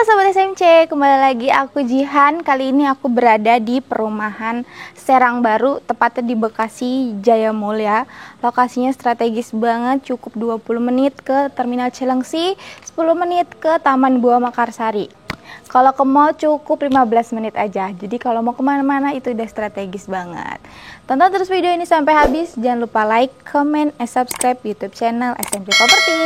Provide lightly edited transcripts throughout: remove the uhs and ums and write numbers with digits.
Halo Sobat SMC, kembali lagi aku Jihan. Kali ini aku berada di perumahan Serang Baru, tepatnya di Bekasi Jaya Mulia. Lokasinya strategis banget, cukup 20 menit ke Terminal Cilengsi, 10 menit ke Taman Buah Mekarsari. Kalau ke mall cukup 15 menit aja. Jadi kalau mau kemana-mana itu udah strategis banget. Tonton terus video ini sampai habis. Jangan lupa like, comment, and subscribe YouTube channel SMC Property.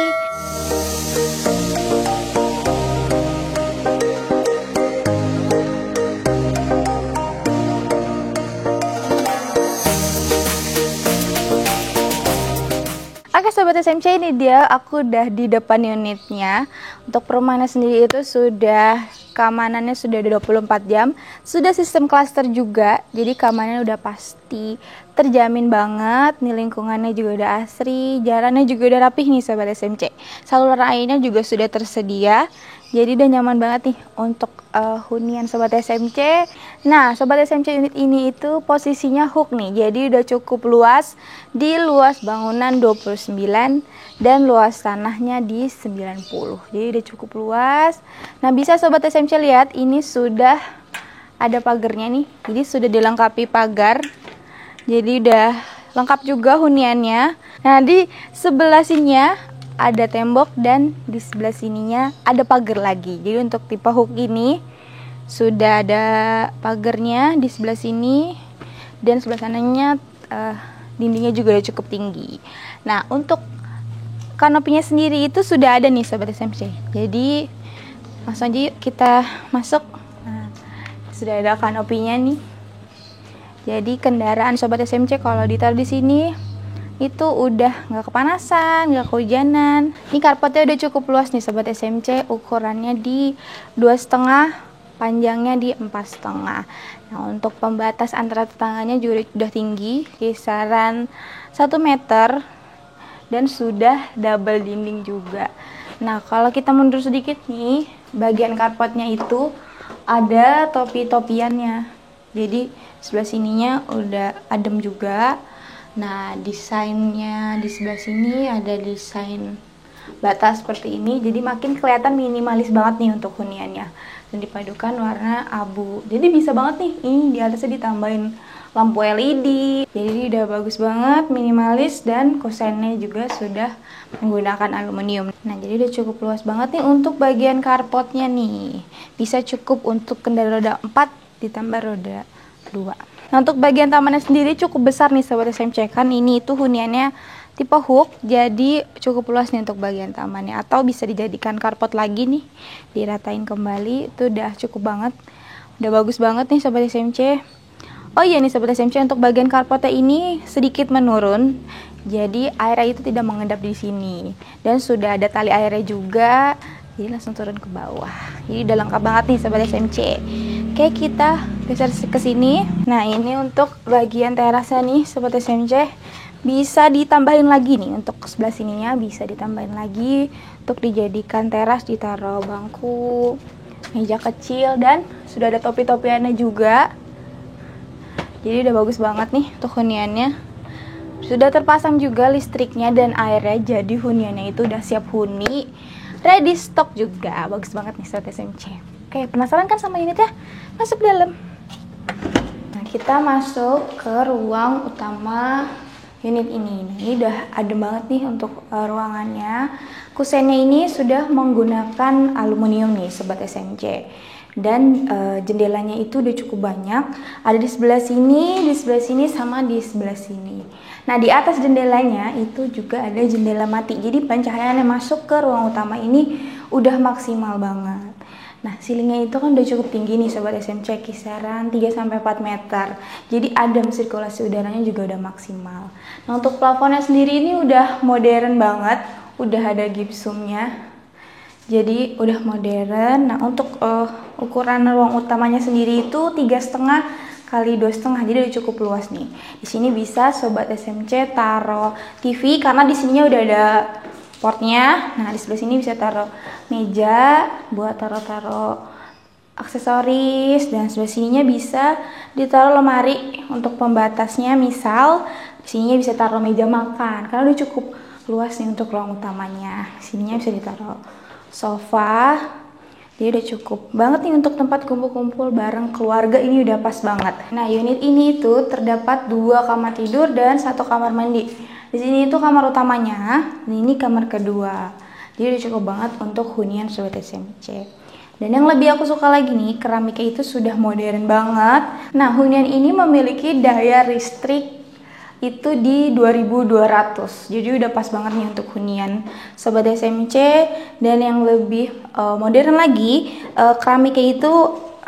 Oke Sobat SMC, ini dia aku udah di depan unitnya. Untuk perumahannya sendiri itu sudah keamanannya sudah 24 jam. Sudah sistem klaster juga, jadi keamanannya udah pasti terjamin banget. Nih lingkungannya juga udah asri, jalannya juga udah rapih nih Sobat SMC. Saluran airnya juga sudah tersedia. Jadi udah nyaman banget nih untuk hunian Sobat SMC. Nah, Sobat SMC, unit ini itu posisinya hook nih. Jadi udah cukup luas, di luas bangunan 29 dan luas tanahnya di 90. Jadi udah cukup luas. Nah, bisa Sobat SMC lihat ini sudah ada pagarnya nih. Jadi sudah dilengkapi pagar. Jadi udah lengkap juga huniannya. Nah, di sebelah sininya ada tembok dan di sebelah sininya ada pagar lagi. Jadi untuk tipe hook ini sudah ada pagarnya di sebelah sini dan sebelah sananya dindingnya juga udah cukup tinggi. Nah, untuk kanopinya sendiri itu sudah ada nih Sobat SMC. Jadi langsung aja yuk kita masuk. Nah, sudah ada kanopinya nih. Jadi kendaraan Sobat SMC kalau ditaruh di sini itu udah nggak kepanasan, nggak kehujanan. Ini karpetnya udah cukup luas nih Sobat SMC, ukurannya di 2,5, panjangnya di 4,5. Nah, untuk pembatas antara tetangganya juga udah tinggi, kisaran 1 meter dan sudah double dinding juga. Nah, kalau kita mundur sedikit nih, bagian karpetnya itu ada topi-topiannya. Jadi sebelah sininya udah adem juga. Nah, desainnya di sebelah sini ada desain batas seperti ini, jadi makin kelihatan minimalis banget nih untuk huniannya. Dan dipadukan warna abu, jadi bisa banget nih ini di atasnya ditambahin lampu LED. Jadi udah bagus banget, minimalis, dan kusennya juga sudah menggunakan aluminium. Nah, jadi udah cukup luas banget nih untuk bagian karpotnya nih. Bisa cukup untuk kendaraan roda 4 ditambah roda 2. Nah, untuk bagian tamannya sendiri cukup besar nih Sobat SMC, kan ini itu huniannya tipe hook, jadi cukup luas nih untuk bagian tamannya. Atau bisa dijadikan carport lagi nih, diratain kembali, itu udah cukup banget, udah bagus banget nih Sobat SMC. Oh iya nih Sobat SMC, untuk bagian carportnya ini sedikit menurun, jadi airnya itu tidak mengendap di sini, dan sudah ada tali airnya juga, jadi langsung turun ke bawah. Jadi udah lengkap banget nih Sobat SMC. Oke, kita geser ke sini. Nah, ini untuk bagian terasnya nih Sobat SMC. Bisa ditambahin lagi nih, untuk sebelah sininya bisa ditambahin lagi untuk dijadikan teras, ditaruh bangku, meja kecil, dan sudah ada topi-topiannya juga. Jadi udah bagus banget nih untuk huniannya. Sudah terpasang juga listriknya dan airnya, jadi huniannya itu udah siap huni, ready stock juga. Bagus banget nih Sobat SMC. Oke, penasaran kan sama unitnya? Masuk dalam. Nah, kita masuk ke ruang utama unit ini. Nah, ini udah adem banget nih untuk ruangannya. Kusennya ini sudah menggunakan aluminium nih Sobat SMC. Dan jendelanya itu udah cukup banyak. Ada di sebelah sini, sama di sebelah sini. Nah, di atas jendelanya itu juga ada jendela mati. Jadi pencahayaan yang masuk ke ruang utama ini udah maksimal banget. Nah, ceilingnya itu kan udah cukup tinggi nih Sobat SMC, kisaran 3-4 meter. Jadi adem, sirkulasi udaranya juga udah maksimal. Nah, untuk plafonnya sendiri ini udah modern banget, udah ada gipsumnya. Jadi udah modern. Nah, untuk ukuran ruang utamanya sendiri itu 3,5 kali 2,5, jadi udah cukup luas nih. Di sini bisa Sobat SMC taruh TV karena di sininya udah ada portnya. Nah, di sebelah sini bisa taruh meja buat taruh aksesoris, dan sebelah sininya bisa ditaruh lemari untuk pembatasnya. Misal di sininya bisa taruh meja makan karena udah cukup luas nih untuk ruang utamanya. Di sininya bisa ditaruh sofa, Dia udah cukup banget nih untuk tempat kumpul-kumpul bareng keluarga, ini udah pas banget. Nah, unit ini itu terdapat 2 kamar tidur dan 1 kamar mandi. Di sini itu kamar utamanya, ini kamar kedua. Dia udah cukup banget untuk hunian Sobat SMC. Dan yang lebih aku suka lagi nih, keramiknya itu sudah modern banget. Nah, hunian ini memiliki daya listrik itu di 2200, jadi udah pas banget nih untuk hunian Sobat SMC. Dan yang lebih modern lagi, keramiknya itu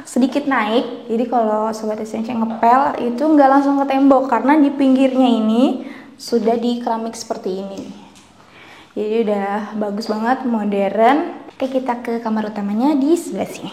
sedikit naik, jadi kalau Sobat SMC ngepel itu nggak langsung ke tembok karena di pinggirnya ini sudah di keramik seperti ini, jadi udah bagus banget, modern. Oke, kita ke kamar utamanya di sebelah sini.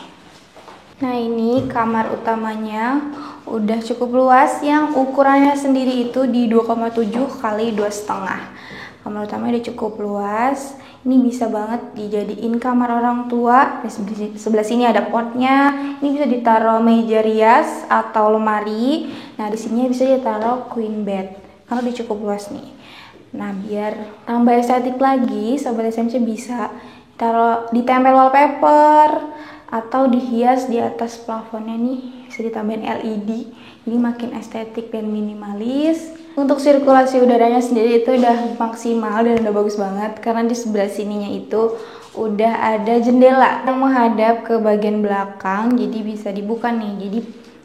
Nah, ini kamar utamanya udah cukup luas, yang ukurannya sendiri itu di 2,7 kali 2,5. Kamar utamanya udah cukup luas. Ini bisa banget dijadiin kamar orang tua. Di sebelah sini ada potnya. Ini bisa ditaruh meja rias atau lemari. Nah, di sini bisa ditaruh queen bed karena udah cukup luas nih. Nah, biar tambah estetik lagi, Sobat SMC bisa taruh ditempel wallpaper atau dihias di atas plafonnya nih, bisa ditambahin LED, jadi makin estetik dan minimalis. Untuk sirkulasi udaranya sendiri itu udah maksimal dan udah bagus banget karena di sebelah sininya itu udah ada jendela yang menghadap ke bagian belakang, jadi bisa dibuka nih, jadi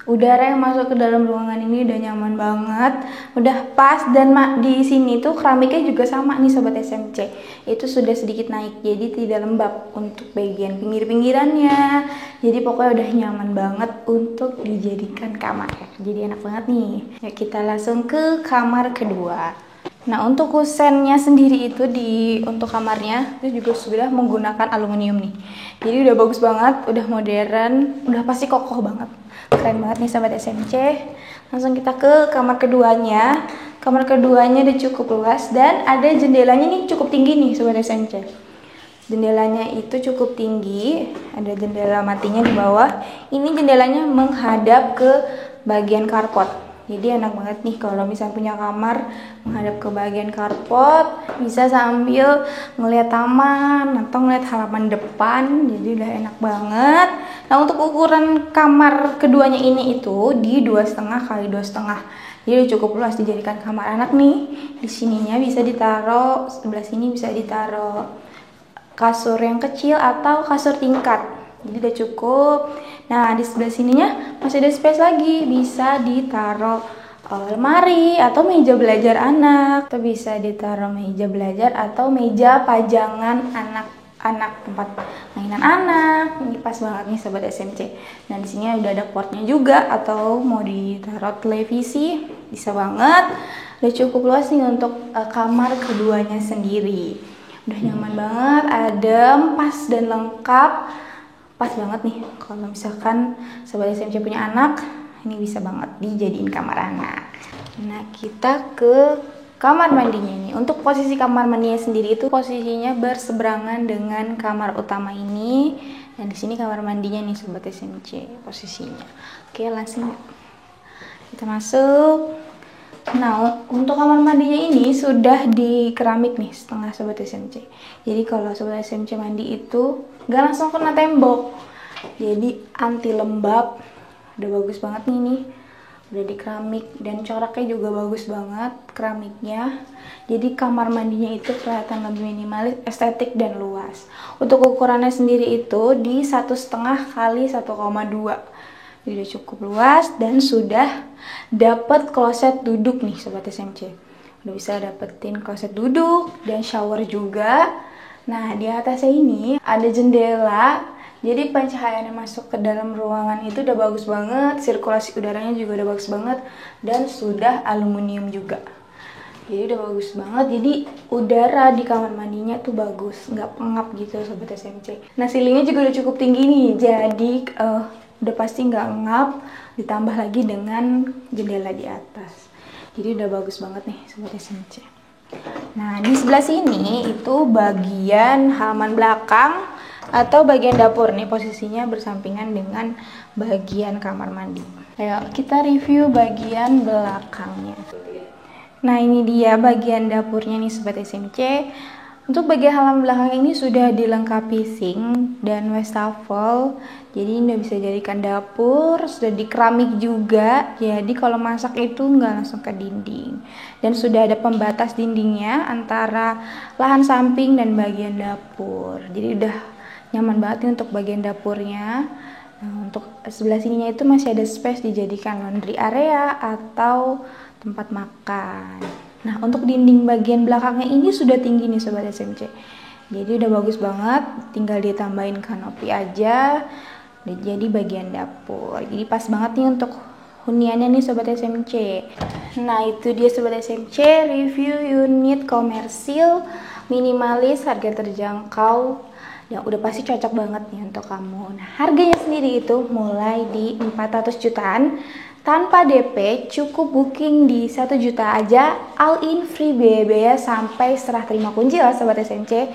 udara yang masuk ke dalam ruangan ini udah nyaman banget, udah pas. Dan di sini tuh keramiknya juga sama nih Sobat SMC, itu sudah sedikit naik, jadi tidak lembab untuk bagian pinggir-pinggirannya. Jadi pokoknya udah nyaman banget untuk dijadikan kamar, jadi enak banget nih. Yuk kita langsung ke kamar kedua. Nah, untuk kusennya sendiri itu untuk kamarnya itu juga sudah menggunakan aluminium nih, jadi udah bagus banget, udah modern, udah pasti kokoh banget. Keren banget nih Sobat SMC. Langsung kita ke kamar keduanya. Kamar keduanya udah cukup luas dan ada jendelanya nih cukup tinggi nih Sobat SMC. Jendelanya itu cukup tinggi, ada jendela matinya di bawah. Ini jendelanya menghadap ke bagian carport. Jadi enak banget nih kalau misalnya punya kamar menghadap ke bagian carport, bisa sambil ngeliat taman atau ngeliat halaman depan, jadi udah enak banget. Nah, untuk ukuran kamar keduanya ini itu di 2,5 kali 2,5, jadi cukup luas dijadikan kamar anak nih. Di sininya bisa ditaruh, sebelah sini bisa ditaruh kasur yang kecil atau kasur tingkat, jadi udah cukup. Nah, di sebelah sininya masih ada space lagi, bisa ditaruh lemari atau meja belajar anak, atau bisa ditaruh meja belajar atau meja pajangan anak-anak, tempat mainan anak. Ini pas banget nih Sobat SMC. Nah, di sini udah ada portnya juga, atau mau ditaruh televisi bisa banget. Udah cukup luas nih untuk kamar keduanya sendiri. Udah nyaman banget, adem, pas dan lengkap. Pas banget nih kalau misalkan Sobat SMC punya anak, ini bisa banget dijadiin kamar anak. Nah, kita ke kamar mandinya ini. Untuk posisi kamar mandinya sendiri itu posisinya berseberangan dengan kamar utama ini. Dan di sini kamar mandinya nih Sobat SMC posisinya. Oke, langsung kita masuk. Nah, untuk kamar mandinya ini sudah di keramik nih setengah Sobat SMC. Jadi kalau Sobat SMC mandi itu nggak langsung kena tembok, jadi anti lembab. Udah bagus banget nih, udah di keramik dan coraknya juga bagus banget keramiknya. Jadi kamar mandinya itu kelihatan lebih minimalis, estetik dan luas. Untuk ukurannya sendiri itu di 1,5 kali 1,2. Jadi udah cukup luas dan sudah dapat kloset duduk nih Sobat SMC. Udah bisa dapetin kloset duduk dan shower juga. Nah, di atasnya ini ada jendela, jadi pencahayaannya masuk ke dalam ruangan itu udah bagus banget, sirkulasi udaranya juga udah bagus banget, dan sudah aluminium juga. Jadi udah bagus banget, jadi udara di kamar mandinya tuh bagus, nggak pengap gitu Sobat SMC. Nah, ceilingnya juga udah cukup tinggi nih, jadi udah pasti nggak ngap, ditambah lagi dengan jendela di atas. Jadi udah bagus banget nih Sobat SMC. Nah, di sebelah sini itu bagian halaman belakang atau bagian dapur nih, posisinya bersampingan dengan bagian kamar mandi. Ayo kita review bagian belakangnya. Nah, ini dia bagian dapurnya nih Sobat SMC. Untuk bagian halaman belakang ini sudah dilengkapi sink dan wastafel. Jadi udah bisa jadikan dapur, sudah di keramik juga. Jadi kalau masak itu nggak langsung ke dinding. Dan sudah ada pembatas dindingnya antara lahan samping dan bagian dapur. Jadi udah nyaman banget nih untuk bagian dapurnya. Nah, untuk sebelah sininya itu masih ada space dijadikan laundry area atau tempat makan. Nah, untuk dinding bagian belakangnya ini sudah tinggi nih Sobat SMC. Jadi udah bagus banget, tinggal ditambahin kanopi aja. Udah jadi bagian dapur. Jadi pas banget nih untuk huniannya nih Sobat SMC. Nah, itu dia Sobat SMC review unit komersil minimalis harga terjangkau yang udah pasti cocok banget nih untuk kamu. Nah, harganya sendiri itu mulai di 400 jutaan. Tanpa DP, cukup booking di 1 juta aja, all in free biaya sampai serah terima kunci lah Sobat SMC.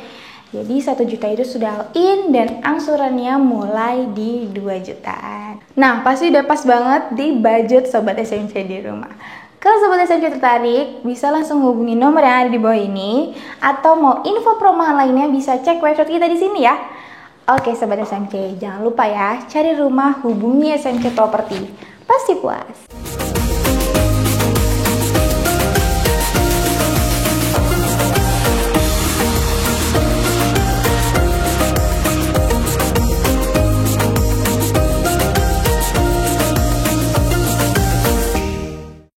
Jadi 1 juta itu sudah all in dan angsurannya mulai di 2 jutaan. Nah, pasti udah pas banget di budget Sobat SMC di rumah. Kalau Sobat SMC tertarik, bisa langsung hubungi nomor yang ada di bawah ini. Atau mau info perumahan lainnya bisa cek website kita di sini ya. Oke Sobat SMC, jangan lupa ya, cari rumah hubungi SMC Property. Pasti puas.